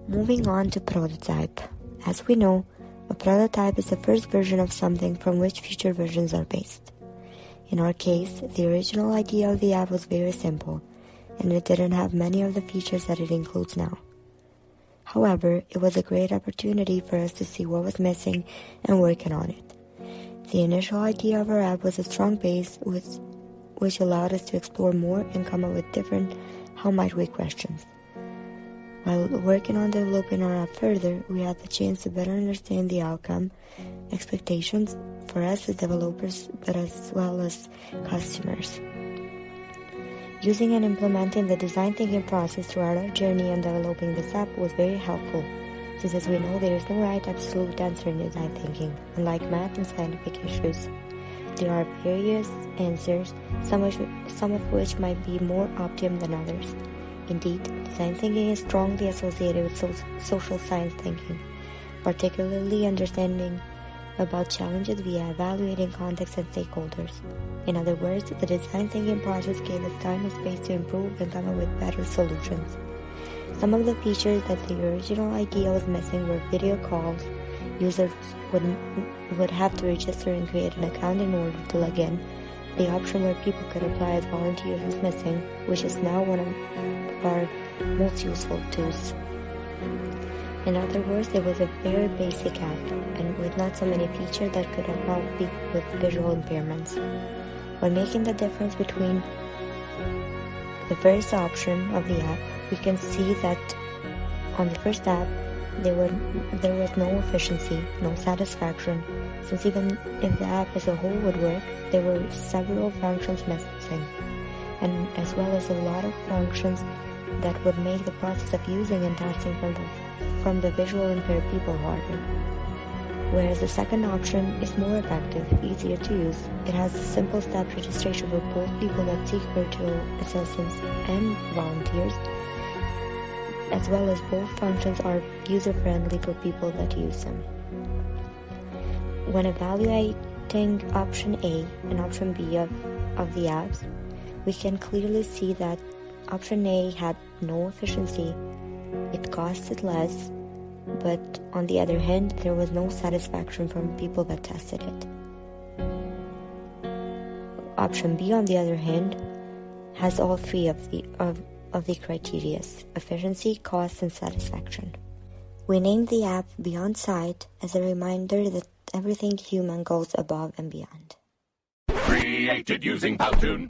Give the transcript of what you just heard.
Moving on to prototype. As we know, a prototype is the first version of something from which future versions are based. In our case, the original idea of the app was very simple, and it didn't have many of the features that it includes now. However, it was a great opportunity for us to see what was missing and working on it. The initial idea of our app was a strong base which allowed us to explore more and come up with different how might we questions. While working on developing our app further, we had the chance to better understand the outcome, expectations for us as developers, but as well as customers. Using and implementing the design thinking process throughout our journey on developing this app was very helpful, since as we know there is no right absolute answer in design thinking, unlike math and scientific issues. There are various answers, some of which might be more optimum than others. Indeed, design thinking is strongly associated with social science thinking, particularly understanding about challenges via evaluating context and stakeholders. In other words, the design thinking process gave us time and space to improve and come up with better solutions. Some of the features that the original idea was missing were video calls. Users would have to register and create an account in order to log in. The option where people could apply as volunteers was missing, which is now one of our most useful tools. In other words, it was a very basic app, and with not so many features that could help people with visual impairments. When making the difference between the first option of the app, we can see that on the first app, there was no efficiency, no satisfaction, since even if the app as a whole would work, there were several functions missing, and as well as a lot of functions that would make the process of using and testing from the visual impaired people harder. Whereas the second option is more effective, easier to use. It has a simple step registration for both people that seek virtual assistance and volunteers, as well as both functions are user-friendly for people that use them. When evaluating option A and option B of the apps, we can clearly see that option A had no efficiency, it costed less, but on the other hand, there was no satisfaction from people that tested it. Option B, on the other hand, has all three of the criteria: efficiency, cost, and satisfaction. We named the app Beyond Sight as a reminder that everything human goes above and beyond. Created using Powtoon.